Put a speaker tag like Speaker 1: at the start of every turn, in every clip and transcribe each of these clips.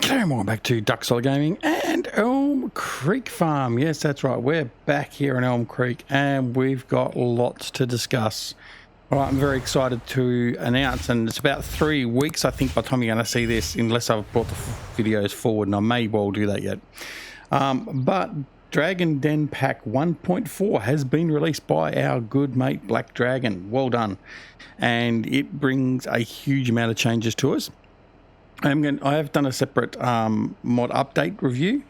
Speaker 1: G'day and welcome back to Duck Solid Gaming and Elm Creek Farm. Yes, that's right. We're back here in Elm Creek and we've got lots to discuss. All right, I'm very excited to announce, and it's about 3 weeks, I think, by the time you're going to see this, unless I've brought the videos forward, and I may well do that yet. But Dragon Den Pack 1.4 has been released by our good mate Black Dragon. Well done. And it brings a huge amount of changes to us. I have done a separate mod update review,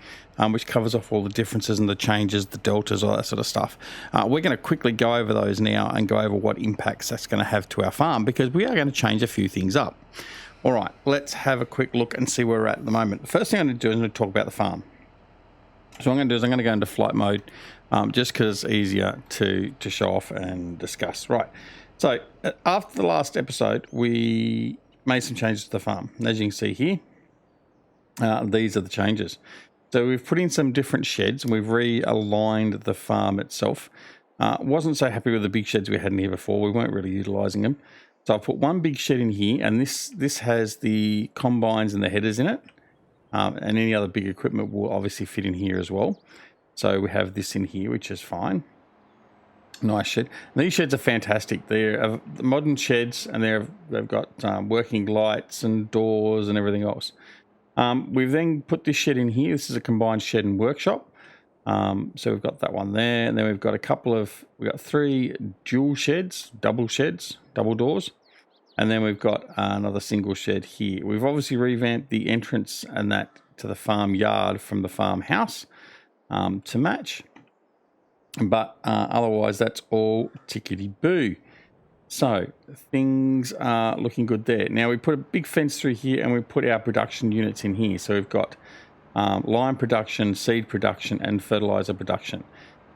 Speaker 1: which covers off all the differences and the changes, the deltas, all that sort of stuff. We're going to quickly go over those now and go over what impacts that's going to have to our farm, because we are going to change a few things up. All right, let's have a quick look and see where we're at the moment. The first thing I'm going to do is I'm going to talk about the farm. So what I'm going to do is I'm going to go into flight mode, just because it's easier to show off and discuss. Right, so after the last episode, we made some changes to the farm. As you can see here, these are the changes. So we've put in some different sheds and we've realigned the farm itself. Wasn't so happy with the big sheds we had in here before. We weren't really utilizing them. So I put one big shed in here, and this has the combines and the headers in it. And any other big equipment will obviously fit in here as well. So we have this in here, which is fine. Nice shed. And these sheds are fantastic. They're modern sheds, and they've got working lights and doors and everything else. We've then put this shed in here. This is a combined shed and workshop. So we've got that one there, and then we've got we've got 3 dual sheds, double doors, and then we've got another single shed here. We've obviously revamped the entrance and that to the farm yard from the farmhouse to match. But otherwise, that's all tickety-boo. So things are looking good there. Now we put a big fence through here, and we put our production units in here. So we've got lime production, seed production, and fertilizer production.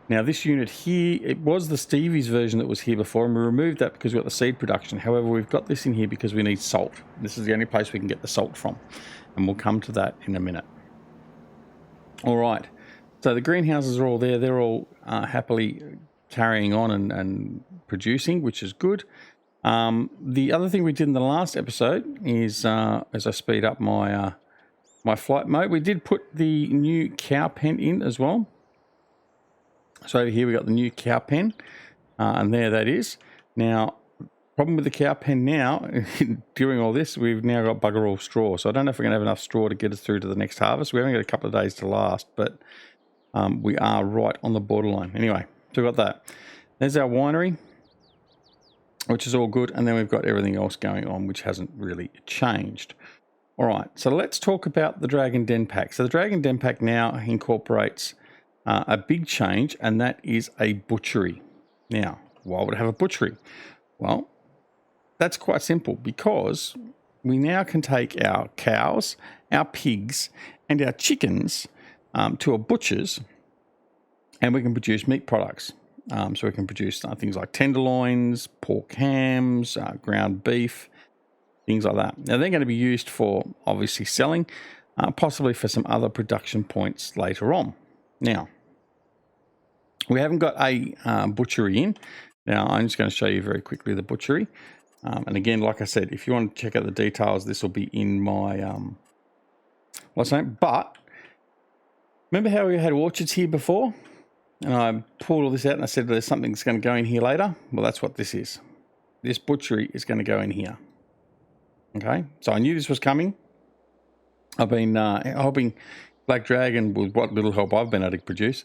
Speaker 1: Now this unit here, it was the Stevie's version that was here before, and we removed that because we've got the seed production. However, we've got this in here because we need salt. This is the only place we can get the salt from, and we'll come to that in a minute. All right. So the greenhouses are all there. They're all happily carrying on and producing, which is good. The other thing we did in the last episode is, as I speed up my my flight mode, we did put the new cow pen in as well. So over here we got the new cow pen, and there that is. Now, problem with the cow pen now, during all this, we've now got bugger all straw. So I don't know if we're going to have enough straw to get us through to the next harvest. We only got a couple of days to last, but we are right on the borderline. Anyway, so we've got that. There's our winery, which is all good. And then we've got everything else going on, which hasn't really changed. All right, so let's talk about the Dragon Den Pack. So the Dragon Den Pack now incorporates a big change, and that is a butchery. Now, why would it have a butchery? Well, that's quite simple, because we now can take our cows, our pigs, and our chickens to a butcher's, and we can produce meat products. So we can produce things like tenderloins, pork hams, ground beef, things like that. Now they're going to be used for obviously selling, possibly for some other production points later on. Now, we haven't got a butchery in. Now I'm just going to show you very quickly the butchery. And again, like I said, if you want to check out the details, this will be in my what's the name? But remember how we had orchards here before? And I pulled all this out and I said there's something that's going to go in here later. Well, that's what this is. This butchery is going to go in here. Okay, so I knew this was coming. I've been helping Black Dragon with what little help I've been able to produce,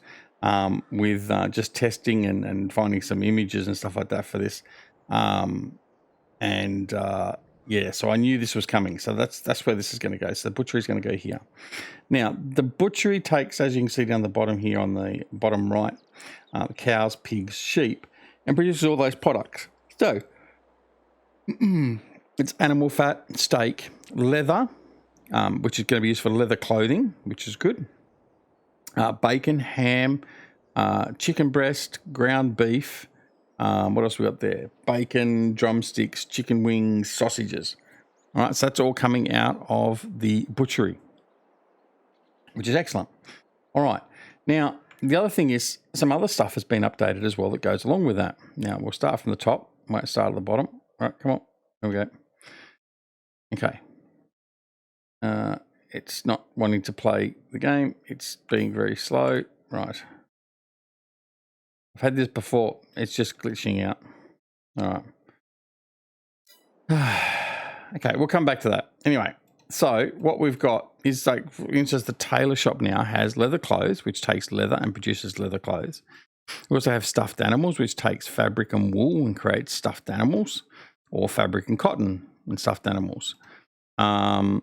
Speaker 1: with just testing and finding some images and stuff like that for this. Yeah, so I knew this was coming. So that's where this is going to go. So the butchery is going to go here. Now, the butchery takes, as you can see down the bottom here on the bottom right, cows, pigs, sheep, and produces all those products. So it's animal fat, steak, leather, which is going to be used for leather clothing, which is good. Bacon, ham, chicken breast, ground beef. What else we got there? Bacon, drumsticks, chicken wings, sausages. All right, so that's all coming out of the butchery, which is excellent. All right, now the other thing is some other stuff has been updated as well that goes along with that. Now we'll start from the top. Might start at the bottom. All right, come on. There we go. Okay. it's not wanting to play the game. It's being very slow. Right. I've had this before. It's just glitching out. All right. Okay, we'll come back to that. Anyway, so what we've got is, like, for instance, the tailor shop now has leather clothes, which takes leather and produces leather clothes. We also have stuffed animals, which takes fabric and wool and creates stuffed animals, or fabric and cotton and stuffed animals. The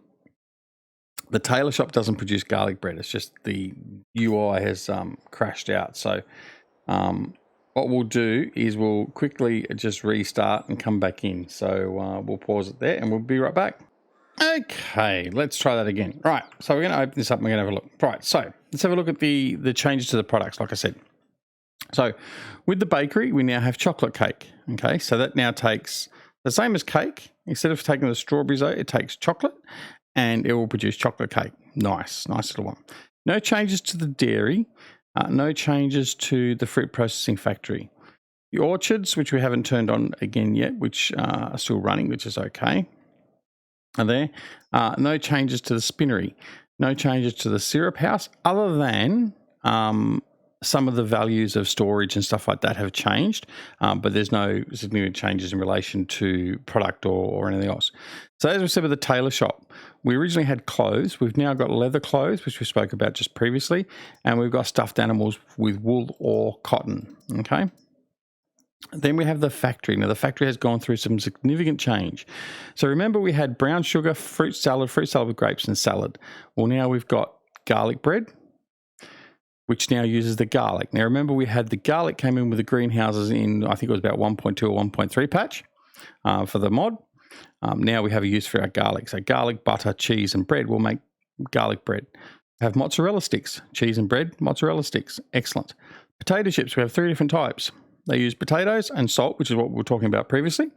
Speaker 1: tailor shop doesn't produce garlic bread. It's just the UI has crashed out. So what we'll do is we'll quickly just restart and come back in. So we'll pause it there and we'll be right back. Okay, let's try that again. Right, so we're going to open this up and we're going to have a look. Right, so let's have a look at the changes to the products, like I said. So with the bakery, we now have chocolate cake. Okay, so that now takes the same as cake. Instead of taking the strawberries out, it takes chocolate and it will produce chocolate cake. Nice little one. No changes to the dairy. No changes to the fruit processing factory. The orchards, which we haven't turned on again yet, which are still running, which is okay, are there. No changes to the spinnery. No changes to the syrup house, other than some of the values of storage and stuff like that have changed, but there's no significant changes in relation to product or anything else. So as we said with the tailor shop, we originally had clothes. We've now got leather clothes, which we spoke about just previously, and we've got stuffed animals with wool or cotton, okay? Then we have the factory. Now, the factory has gone through some significant change. So remember, we had brown sugar, fruit salad with grapes and salad. Well, now we've got garlic bread, which now uses the garlic. Now, remember, we had the garlic came in with the greenhouses in, I think it was about 1.2 or 1.3 patch for the mod. Now we have a use for our garlic. So garlic, butter, cheese, and bread will make garlic bread. We have mozzarella sticks, cheese and bread, mozzarella sticks. Excellent. Potato chips, we have 3 different types. They use potatoes and salt, which is what we were talking about previously,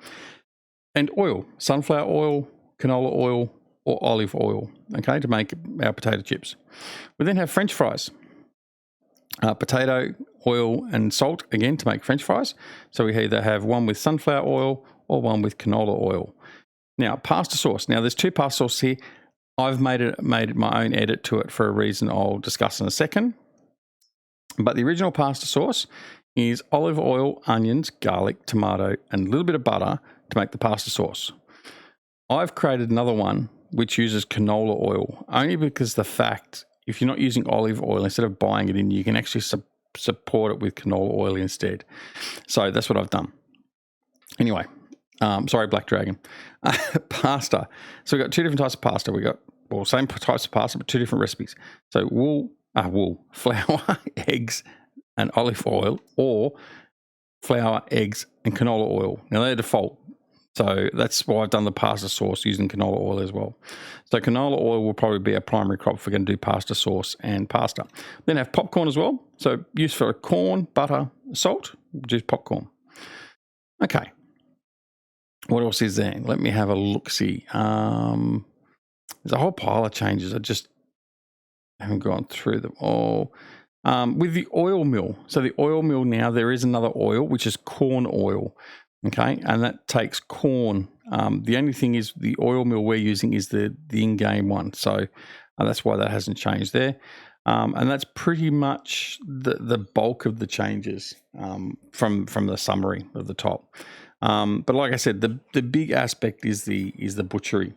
Speaker 1: and oil, sunflower oil, canola oil, or olive oil, okay, to make our potato chips. We then have French fries. Potato, oil, and salt, again, to make French fries. So we either have one with sunflower oil or one with canola oil. Now, pasta sauce. Now, there's 2 pasta sauces here. I've made my own edit to it for a reason I'll discuss in a second. But the original pasta sauce is olive oil, onions, garlic, tomato, and a little bit of butter to make the pasta sauce. I've created another one which uses canola oil, only because the fact, if you're not using olive oil, instead of buying it in, you can actually support it with canola oil instead. So that's what I've done. Anyway, sorry, Black Dragon. Pasta. So we've got 2 different types of pasta. We got, well, same types of pasta, but 2 different recipes. So flour, eggs, and olive oil, or flour, eggs, and canola oil. Now, they're default. So that's why I've done the pasta sauce using canola oil as well. So canola oil will probably be our primary crop if we're going to do pasta sauce and pasta. Then have popcorn as well. So used for corn, butter, salt, just popcorn. Okay. What else is there? Let me have a look-see. There's a whole pile of changes. I just haven't gone through them all. With the oil mill. So the oil mill now, there is another oil, which is corn oil. Okay, and that takes corn. The only thing is the oil mill we're using is the in-game one. So that's why that hasn't changed there. And that's pretty much the bulk of the changes from the summary of the top. But like I said, the big aspect is the butchery,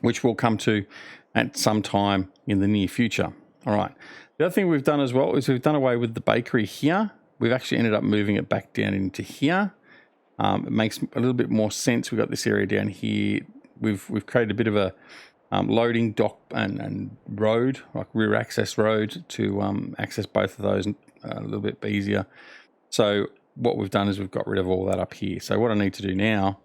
Speaker 1: which we'll come to at some time in the near future. All right. The other thing we've done as well is we've done away with the bakery here. We've actually ended up moving it back down into here. It makes a little bit more sense. We've got this area down here. We've created a bit of a loading dock and road, like rear access road, to access both of those a little bit easier. So what we've done is we've got rid of all that up here. So what I need to do now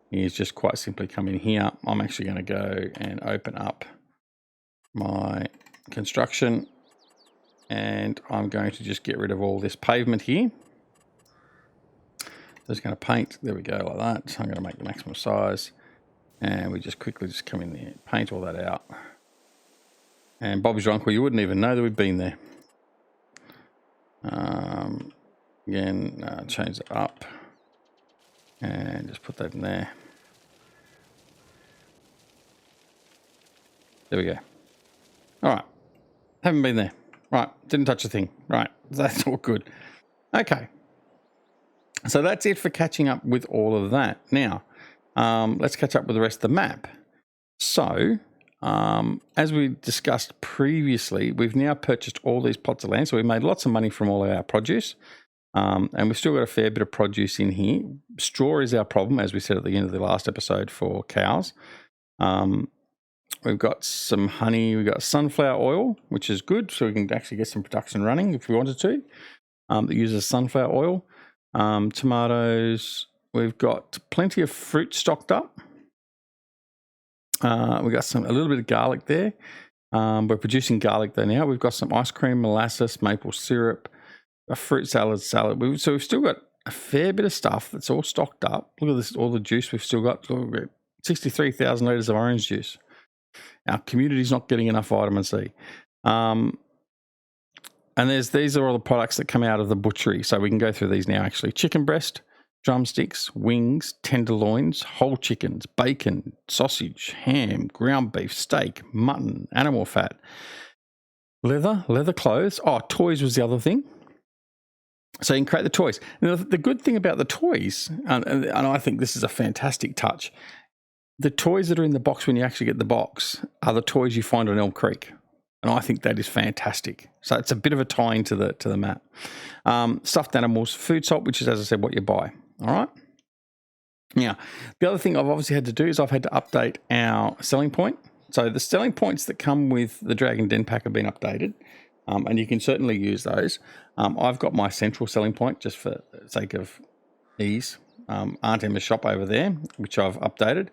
Speaker 1: is just quite simply come in here. I'm actually going to go and open up my construction, and I'm going to just get rid of all this pavement here. Just going to paint, there we go, like that. So I'm going to make the maximum size, and we just quickly just come in there, paint all that out. And Bobby's your uncle, you wouldn't even know that we've been there. Again, change it up and just put that in there. There we go. All right. Haven't been there. Right. Didn't touch a thing. Right. That's all good. Okay. So that's it for catching up with all of that. Now, let's catch up with the rest of the map. So, as we discussed previously, we've now purchased all these plots of land. So we made lots of money from all of our produce. And we've still got a fair bit of produce in here. Straw is our problem, as we said at the end of the last episode, for cows. We've got some honey. We've got sunflower oil, which is good. So we can actually get some production running if we wanted to. That uses sunflower oil. Tomatoes. We've got plenty of fruit stocked up. We've got a little bit of garlic there. We're producing garlic there now. We've got some ice cream, molasses, maple syrup, a fruit salad. So we've still got a fair bit of stuff that's all stocked up. Look at this, all the juice we've still got. 63,000 litres of orange juice. Our community's not getting enough vitamin C. And these are all the products that come out of the butchery. So we can go through these now, actually. Chicken breast, drumsticks, wings, tenderloins, whole chickens, bacon, sausage, ham, ground beef, steak, mutton, animal fat, leather clothes. Oh, toys was the other thing. So you can create the toys. Now, the good thing about the toys, and I think this is a fantastic touch, the toys that are in the box when you actually get the box are the toys you find on Elm Creek. And I think that is fantastic. So it's a bit of a tie into the map. Stuffed animals, food salt, which is, as I said, what you buy. All right. Now, the other thing I've obviously had to do is I've had to update our selling point. So the selling points that come with the Dragon Den pack have been updated. And you can certainly use those. I've got my central selling point just for the sake of ease. Aunt Emma's shop over there, which I've updated.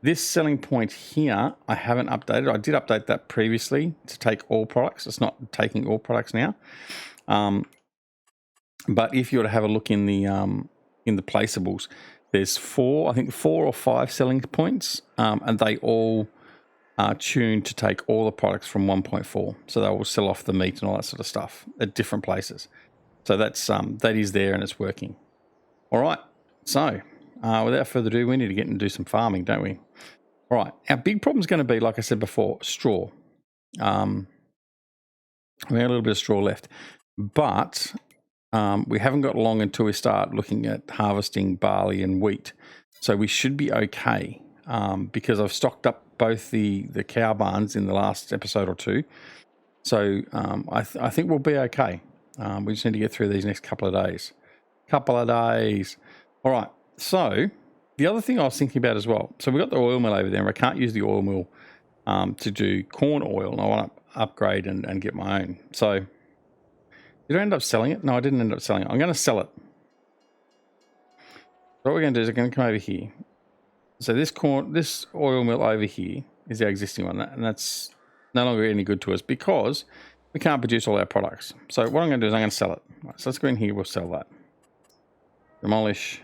Speaker 1: This selling point here, I haven't updated. I did update that previously to take all products. It's not taking all products now. But if you were to have a look in the placeables, there's four or five selling points, and they all are tuned to take all the products from 1.4. So they will sell off the meat and all that sort of stuff at different places. So that's that is there and it's working. All right. So without further ado, we need to get and do some farming, don't we? All right. Our big problem is going to be, like I said before, straw. We have a little bit of straw left, but we haven't got long until we start looking at harvesting barley and wheat. So we should be okay because I've stocked up both the cow barns in the last episode or two. So I think we'll be okay. We just need to get through these next couple of days. All right. So the other thing I was thinking about as well. So we've got the oil mill over there, and I can't use the oil mill to do corn oil, and I want to upgrade and get my own. So did I end up selling it? No, I didn't end up selling it. I'm going to sell it. So what we're going to do is I'm going to come over here. So this oil mill over here is our existing one, and that's no longer any good to us because we can't produce all our products. So what I'm going to do is I'm going to sell it. Right, so let's go in here. We'll sell that. Demolish.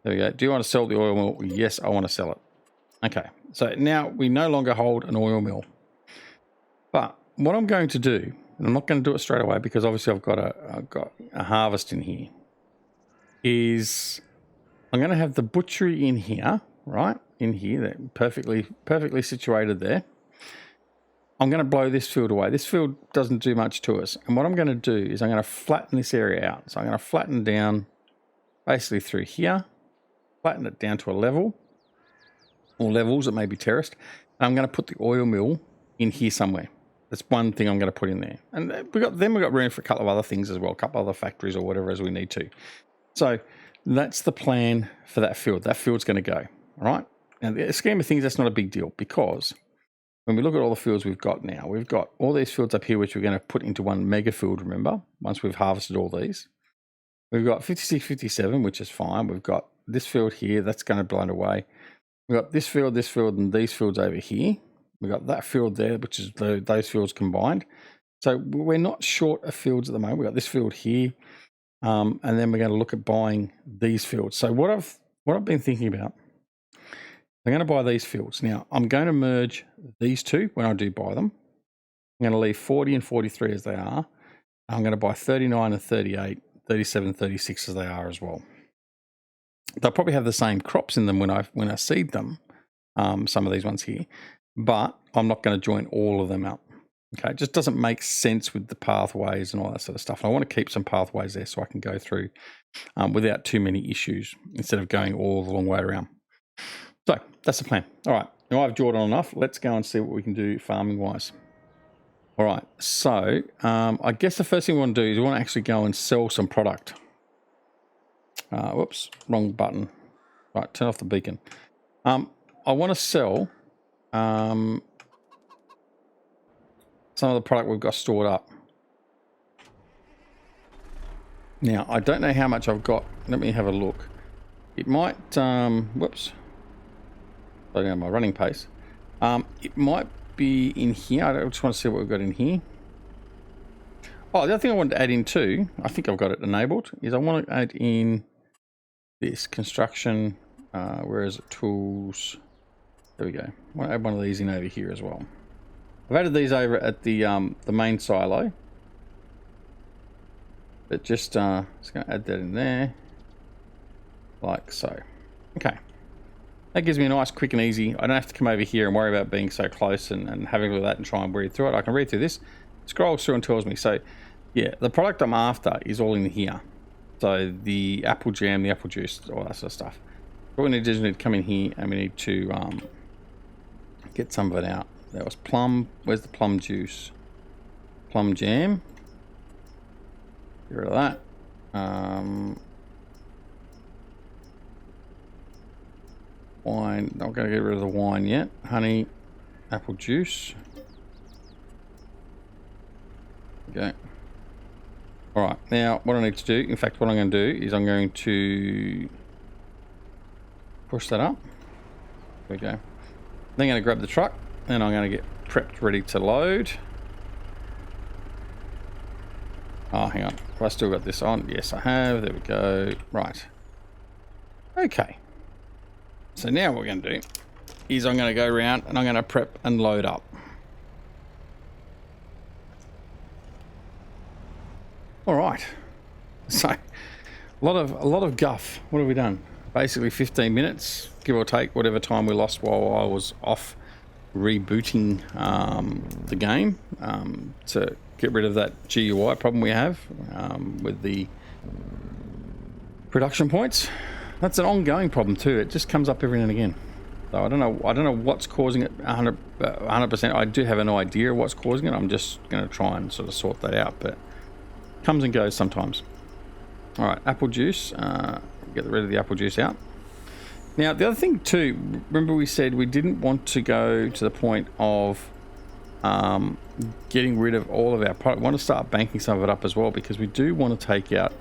Speaker 1: There we go. Do you want to sell the oil mill? Yes, I want to sell it. Okay. So now we no longer hold an oil mill. But what I'm going to do, and I'm not going to do it straight away because obviously I've got a harvest in here, is I'm going to have the butchery in here, right? In here, they're perfectly situated there. I'm going to blow this field away. This field doesn't do much to us. And what I'm going to do is I'm going to flatten this area out. So I'm going to flatten down basically through here, flatten it down to a level, or levels that may be terraced. And I'm going to put the oil mill in here somewhere. That's one thing I'm going to put in there. And we've got room for a couple of other things as well, a couple of other factories or whatever as we need to. So that's the plan for that field. That field's going to go, all right? Now, the scheme of things, that's not a big deal because when we look at all the fields we've got now, we've got all these fields up here, which we're going to put into one mega field, remember, once we've harvested all these. We've got 56, 57, which is fine. We've got this field here, that's going to blow away. We've got this field, and these fields over here. We've got that field there, which is those fields combined. So we're not short of fields at the moment. We've got this field here, and then we're going to look at buying these fields. So what I've been thinking about, I'm going to buy these fields. Now, I'm going to merge these two when I do buy them. I'm going to leave 40 and 43 as they are. I'm going to buy 39 and 38, 37, 36 as they are as well. They'll probably have the same crops in them when I seed them, some of these ones here. but I'm not going to join all of them up. Okay, it just doesn't make sense with the pathways and all that sort of stuff. And I want to keep some pathways there so I can go through without too many issues instead of going all the long way around. So that's the plan. All right, now I've drawn on enough. Let's go and see what we can do farming wise. All right, so I guess the first thing we want to do is we want to actually go and sell some product. Whoops, wrong button. Right, turn off the beacon. I want to sell some of the product we've got stored up. Now, I don't know how much I've got. Let me have a look. It might, whoops, slow down my running pace. It might be in here. I just want to see what we've got in here. Oh, the other thing I wanted to add in too, I think I've got it enabled, is I want to add in this construction, where is it, tools, there we go. I want to add one of these in over here as well. I've added these over at the main silo, but just going to add that in there, like so. Okay, that gives me a nice, quick and easy. I don't have to come over here and worry about being so close and having all that and try and read through it. I can read through this, scrolls through and tells me. So yeah, the product I'm after is all in here. So the apple jam, the apple juice, all that sort of stuff. What we need to do is we need to come in here and we need to get some of it out. That was plum. Where's the plum juice? Plum jam. Get rid of that. Wine. Not going to get rid of the wine yet. Honey. Apple juice. Okay. All right. Now, what I need to do, in fact, what I'm going to do is I'm going to push that up. There we go. Then I'm going to grab the truck. Then I'm going to get prepped, ready to load. Oh, hang on. Have I still got this on? Yes, I have. There we go. Right. Okay. So now what we're going to do is I'm going to go around and I'm going to prep and load up. All right. So a lot of guff. What have we done? Basically 15 minutes, give or take, whatever time we lost while I was off rebooting the game to get rid of that GUI problem we have with the production points. That's an ongoing problem too. It just comes up every now and again. So I don't know what's causing it 100%. I do have an idea of what's causing it. I'm just going to try and sort of sort that out, but it comes and goes sometimes. All right, apple juice. Get rid of the apple juice out. Now, the other thing too, remember we said we didn't want to go to the point of getting rid of all of our product. We want to start banking some of it up as well, because we do want to take out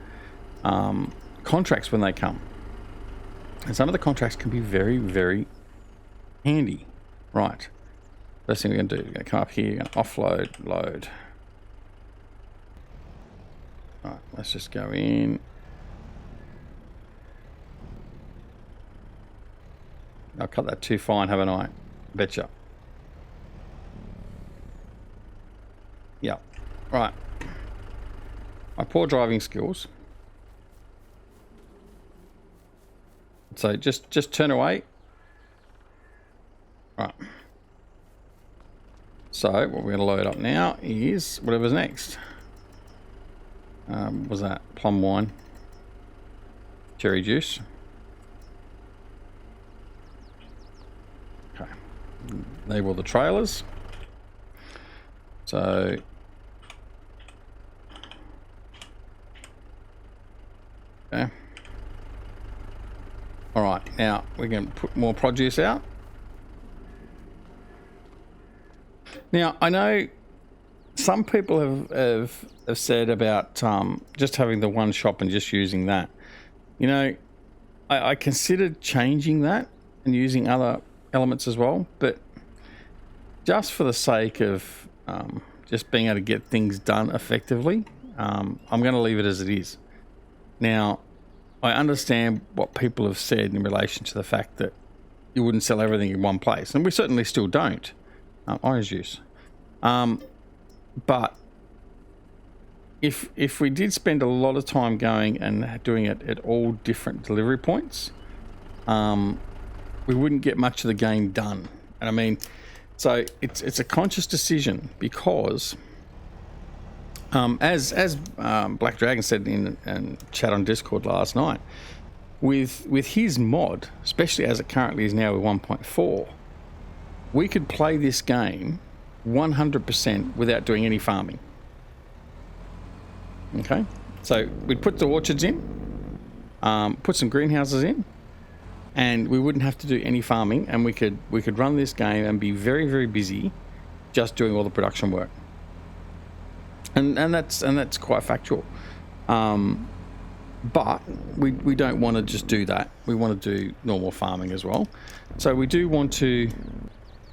Speaker 1: contracts when they come. And some of the contracts can be very, very handy. Right. First thing we're going to do, we're going to come up here, we're going to offload, load. All right, let's just go in. I'll cut that too fine, haven't I? Betcha. Yeah. Right. My poor driving skills. So just turn away. Right. So what we're going to load up now is whatever's next. Was that plum wine? Cherry juice. Okay. Label the trailers. So okay. All right, now we're going to put more produce out. Now, I know some people have said about just having the one shop and just using that. You know, I considered changing that and using other elements as well, but just for the sake of just being able to get things done effectively, I'm going to leave it as it is. Now, I understand what people have said in relation to the fact that you wouldn't sell everything in one place, and we certainly still don't. Orange juice. But if we did spend a lot of time going and doing it at all different delivery points, we wouldn't get much of the game done. And I mean, So it's a conscious decision because, as Black Dragon said in chat on Discord last night, with his mod, especially as it currently is now with 1.4, we could play this game 100% without doing any farming. Okay, so we'd put the orchards in, put some greenhouses in, and we wouldn't have to do any farming, and we could run this game and be very, very busy just doing all the production work. And that's quite factual. But we don't want to just do that. We want to do normal farming as well. So we do want to,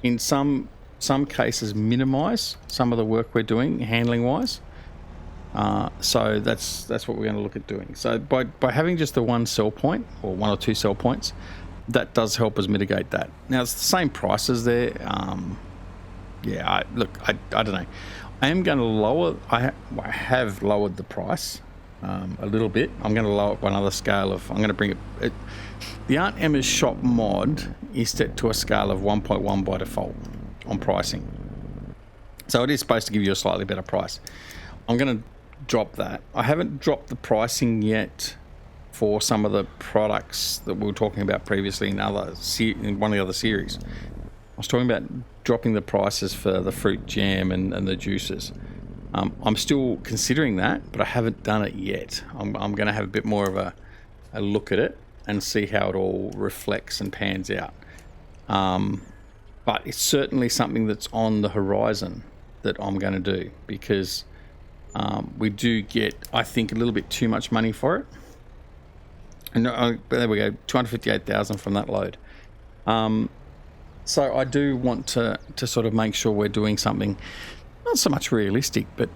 Speaker 1: in some cases, minimize some of the work we're doing handling wise. So that's what we're going to look at doing. So by having just the one sell point or one or two sell points, that does help us mitigate that. Now it's the same prices there. I don't know. I am going to lower. I have lowered the price a little bit. I'm going to lower it by another scale of. I'm going to bring it. The Aunt Emma's shop mod is set to a scale of 1.1 by default on pricing. So it is supposed to give you a slightly better price. I'm going to drop that. I haven't dropped the pricing yet for some of the products that we were talking about previously in one of the other series. I was talking about dropping the prices for the fruit jam and the juices. I'm still considering that, but I haven't done it yet. I'm going to have a bit more of a look at it and see how it all reflects and pans out. But it's certainly something that's on the horizon that I'm going to do, because we do get, I think, a little bit too much money for it. And there we go, 258,000 from that load. So I do want to sort of make sure we're doing something not so much realistic, but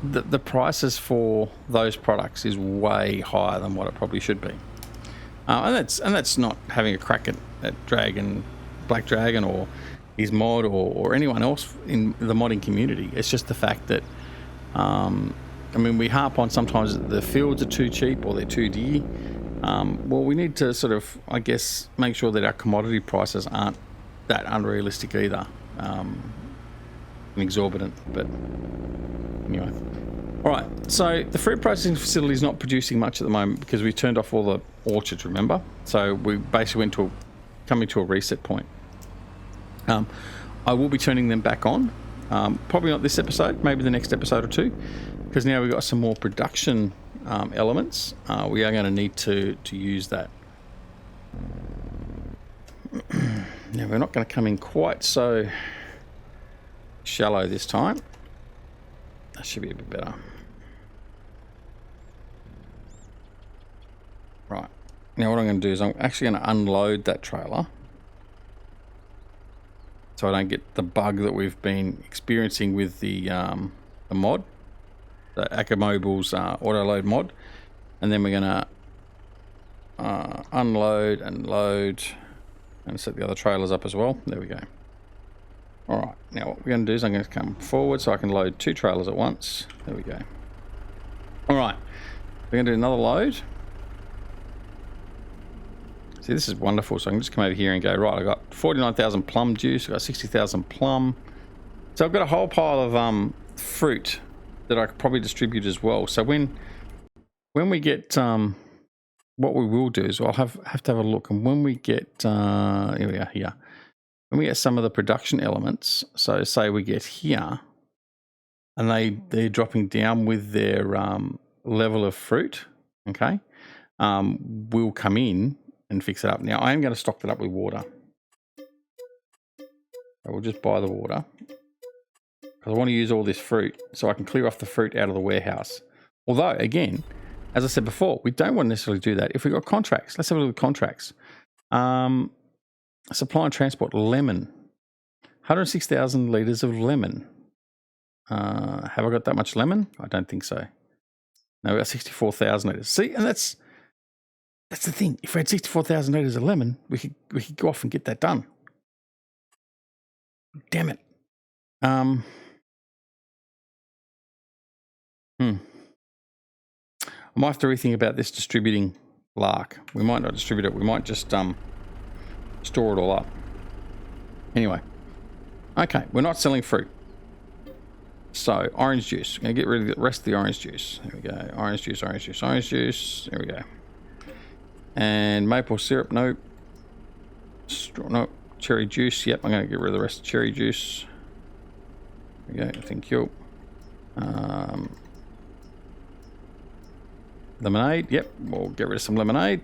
Speaker 1: the prices for those products is way higher than what it probably should be. And that's not having a crack at Black Dragon or his mod or anyone else in the modding community. It's just the fact that we harp on sometimes the fields are too cheap or they're too dear. Well, we need to sort of, I guess, make sure that our commodity prices aren't that unrealistic either, and exorbitant. But anyway, all right. So the fruit processing facility is not producing much at the moment because we turned off all the orchards. Remember, so we basically coming to a reset point. I will be turning them back on. Probably not this episode, maybe the next episode or two, because now we've got some more production elements. We are going to need to use that. Now we're not going to come in quite so shallow this time. That should be a bit better. Right, now what I'm going to do is I'm actually going to unload that trailer so I don't get the bug that we've been experiencing with the mod, the Akamobile's auto load mod. And then we're going to unload and load and set the other trailers up as well. There we go. All right, now what we're going to do is I'm going to come forward so I can load two trailers at once. There we go. All right, we're going to do another load. See, this is wonderful. So I can just come over here and go, right, I've got 49,000 plum juice, I've got 60,000 plum. So I've got a whole pile of fruit that I could probably distribute as well. So when we get, what we will do is I'll have to have a look. And when we get, here we are here. When we get some of the production elements, so say we get here, and they're dropping down with their level of fruit, okay, we'll come in and fix it up. Now, I am going to stock that up with water. I will just buy the water because I want to use all this fruit so I can clear off the fruit out of the warehouse. Although, again, as I said before, we don't want to necessarily do that. If we've got contracts, let's have a look at contracts. Supply and transport, lemon. 106,000 litres of lemon. Have I got that much lemon? I don't think so. No, we got 64,000 litres. See, and that's the thing. If we had 64,000 litres of lemon, we could go off and get that done. Damn it. I might have to rethink about this distributing lark. We might not distribute it. We might just store it all up. Anyway, Okay, we're not selling fruit. So, orange juice. I'm going to get rid of the rest of the orange juice. There we go. Orange juice, orange juice, orange juice. There we go. And maple syrup, nope. Nope. Cherry juice, yep. I'm going to get rid of the rest of cherry juice. There we go, thank you. Lemonade, yep. We'll get rid of some lemonade.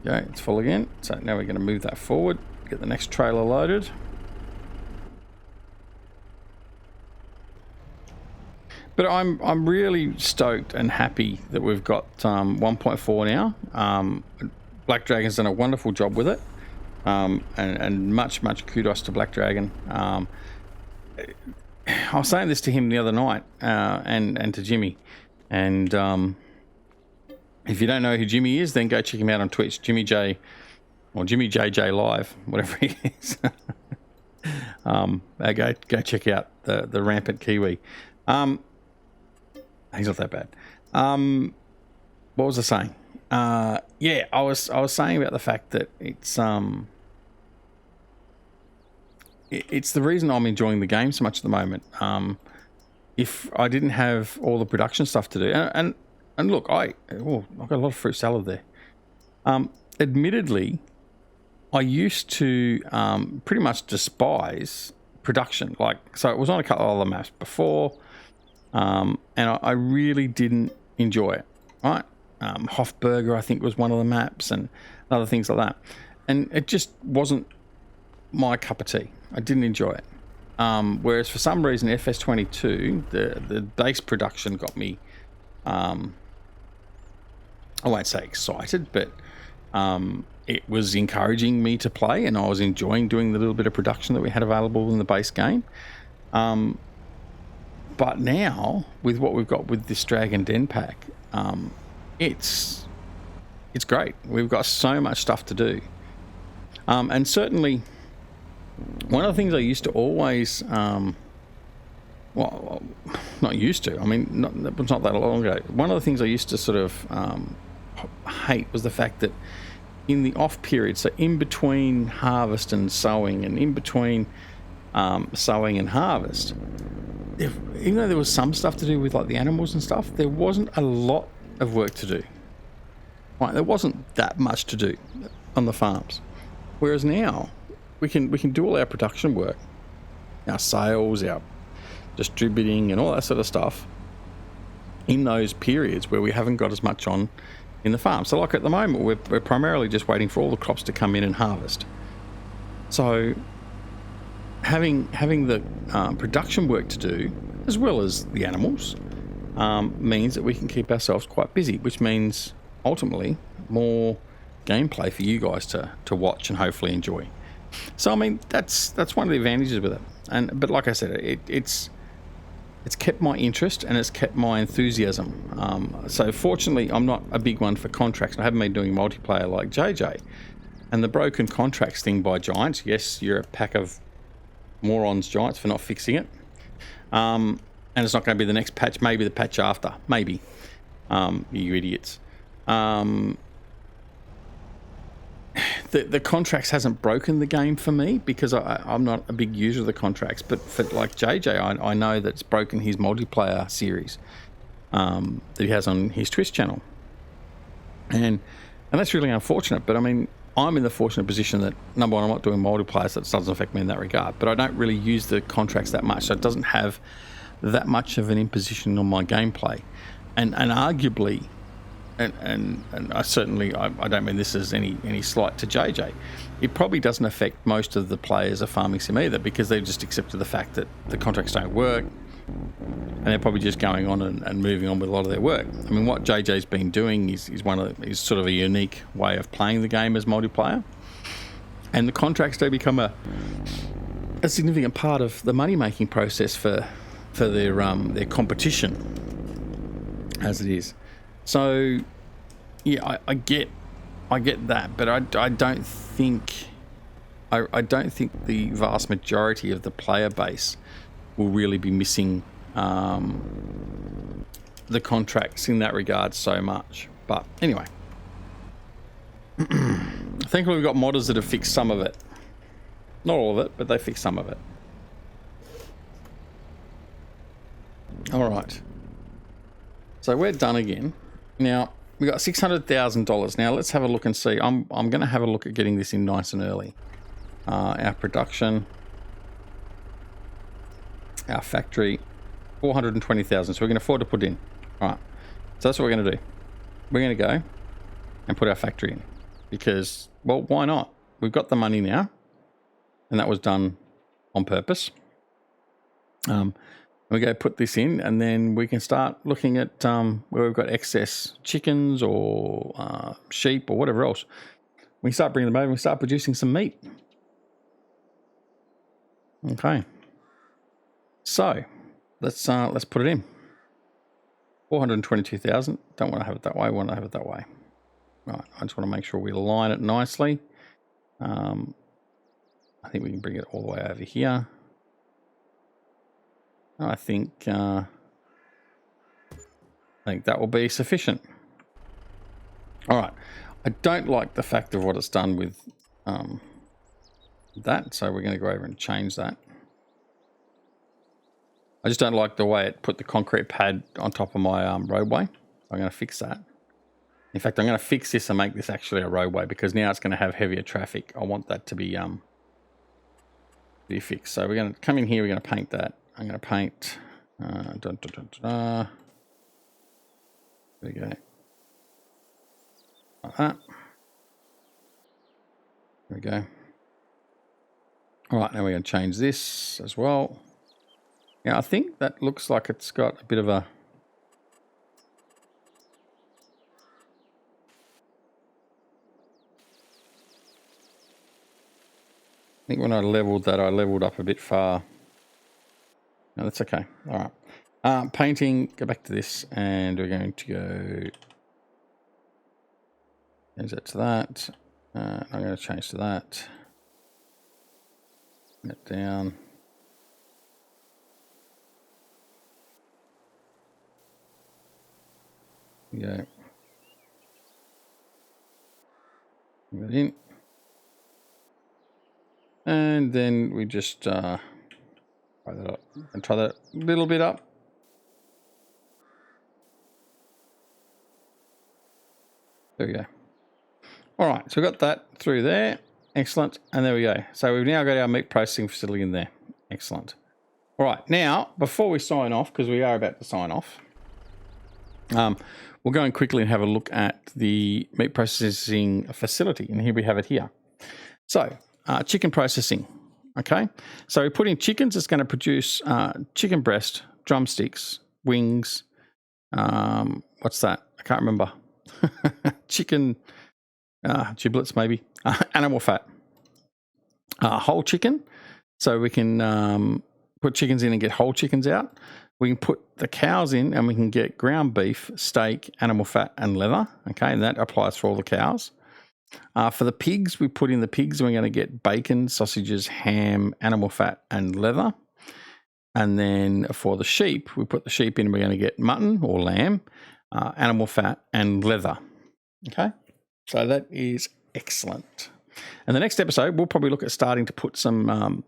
Speaker 1: Okay, it's full again. So now we're going to move that forward. Get the next trailer loaded. But I'm really stoked and happy that we've got 1.4 now. Black Dragon's done a wonderful job with it, and much kudos to Black Dragon. I was saying this to him the other night, and to Jimmy, and if you don't know who Jimmy is, then go check him out on Twitch, Jimmy J, or Jimmy JJ Live, whatever he is. Go check out the rampant Kiwi. He's not that bad. What was I saying? Yeah, I was saying about the fact that it's the reason I'm enjoying the game so much at the moment. If I didn't have all the production stuff to do, and look, I've got a lot of fruit salad there. Admittedly, I used to pretty much despise production. So it was on a couple of other maps before. And I really didn't enjoy it, right? Hofburger, I think, was one of the maps, and other things like that. And it just wasn't my cup of tea. I didn't enjoy it. Whereas for some reason, FS22, the base production got me, I won't say excited, but it was encouraging me to play, and I was enjoying doing the little bit of production that we had available in the base game. But now, with what we've got with this Dragon Den pack, it's great. We've got so much stuff to do. And certainly, one of the things I used to always, well, not used to, I mean, it was not that long ago. One of the things I used to sort of hate was the fact that in the off period, so in between harvest and sowing, and in between sowing and harvest, even though there was some stuff to do with like the animals and stuff, there wasn't a lot of work to do. Right, there wasn't that much to do on the farms. Whereas now, we can do all our production work, our sales, our distributing, and all that sort of stuff in those periods where we haven't got as much on in the farm. So like at the moment, we're primarily just waiting for all the crops to come in and harvest. So having the production work to do, as well as the animals, means that we can keep ourselves quite busy, which means ultimately more gameplay for you guys to watch and hopefully enjoy. So I mean, that's one of the advantages with it. But like I said, it's kept my interest and it's kept my enthusiasm. So fortunately, I'm not a big one for contracts. I haven't been doing multiplayer like JJ. And the broken contracts thing by Giants, yes, you're a pack of morons, Giants, for not fixing it. And it's not going to be the next patch, maybe the patch after, maybe. You idiots. The contracts hasn't broken the game for me because I'm not a big user of the contracts, but for like JJ, I know that it's broken his multiplayer series that he has on his Twitch channel. And that's really unfortunate, but I mean, I'm in the fortunate position that, number one, I'm not doing multiplayer, so it doesn't affect me in that regard, but I don't really use the contracts that much, so it doesn't have that much of an imposition on my gameplay. And arguably, and I certainly, I don't mean this as any slight to JJ, it probably doesn't affect most of the players of Farming Sim either, because they've just accepted the fact that the contracts don't work, and they're probably just going on and moving on with a lot of their work. I mean, what JJ's been doing is sort of a unique way of playing the game as multiplayer, and the contracts do become a significant part of the money making process for their competition, as it is. So yeah, I get that, but I don't think the vast majority of the player base will really be missing the contracts in that regard so much. But anyway, thankfully we've got modders that have fixed some of it. Not all of it, but they fixed some of it. All right. So we're done again. Now, we got $600,000. Now, let's have a look and see. I'm going to have a look at getting this in nice and early. Our production, our factory, 420,000. So we can afford to put in. All right. So that's what we're going to do. We're going to go and put our factory in because, well, why not? We've got the money now, and that was done on purpose. We go put this in, and then we can start looking at where we've got excess chickens or sheep or whatever else. We can start bringing them over and we start producing some meat. Okay. So let's put it in. 422,000. Don't want to have it that way. Want to have it that way. Right. I just want to make sure we align it nicely. I think we can bring it all the way over here. I think that will be sufficient. All right. I don't like the fact of what it's done with that, so we're going to go over and change that. I just don't like the way it put the concrete pad on top of my roadway. I'm going to fix that. In fact, I'm going to fix this and make this actually a roadway because now it's going to have heavier traffic. I want that to be fixed. So we're going to come in here. We're going to paint that. I'm going to paint. There we go. Like that. There we go. All right, now we're going to change this as well. Now I think that looks like it's got a bit of a. I think when I leveled that, I leveled up a bit far. No, that's okay. All right. Painting, go back to this, and we're going to go. Change that to that. I'm going to change to that. Bring it down. There we go. Bring that in. And then we just try that up and try that a little bit up. There we go. All right, so we got that through there. Excellent. And there we go. So we've now got our meat processing facility in there. Excellent. All right, now before we sign off, because we are about to sign off, we'll go and quickly and have a look at the meat processing facility. And here we have it here. So chicken processing. Okay, so we put in chickens. It's going to produce chicken breast, drumsticks, wings. What's that? I can't remember. Chicken giblets, maybe. Animal fat. Whole chicken. So we can put chickens in and get whole chickens out. We can put the cows in and we can get ground beef, steak, animal fat, and leather. Okay, and that applies for all the cows. For the pigs, we put in the pigs and we're going to get bacon, sausages, ham, animal fat, and leather. And then for the sheep, we put the sheep in and we're going to get mutton or lamb, animal fat, and leather. Okay, so that is excellent. And the next episode, we'll probably look at starting to put some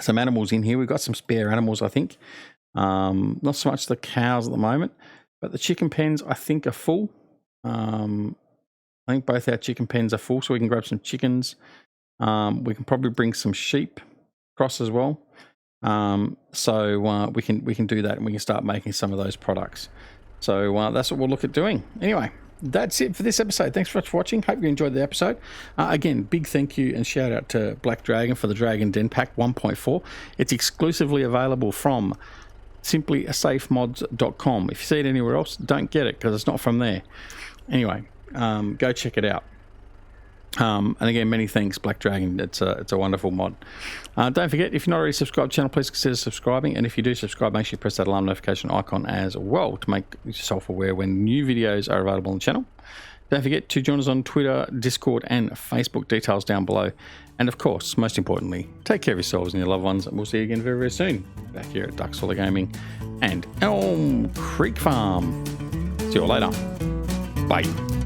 Speaker 1: animals in here. We've got some spare animals, I think. Not so much the cows at the moment, but the chicken pens, I think, are full. I think both our chicken pens are full, so we can grab some chickens. We can probably bring some sheep across as well. So we can do that and we can start making some of those products. So that's what we'll look at doing. Anyway, that's it for this episode. Thanks so much for watching. Hope you enjoyed the episode. Again, big thank you and shout out to Black Dragon for the Dragon Den Pack 1.4. It's exclusively available from simplysafemods.com. If you see it anywhere else, don't get it because it's not from there. Anyway, go check it out. And again, many thanks, Black Dragon. It's a wonderful mod. Don't forget, if you're not already subscribed to the channel, please consider subscribing. And if you do subscribe, make sure you press that alarm notification icon as well to make yourself aware when new videos are available on the channel. Don't forget to join us on Twitter, Discord, and Facebook. Details down below. And of course, most importantly, take care of yourselves and your loved ones. And we'll see you again very, very soon back here at Duck Solar Gaming and Elm Creek Farm. See you all later. Bye.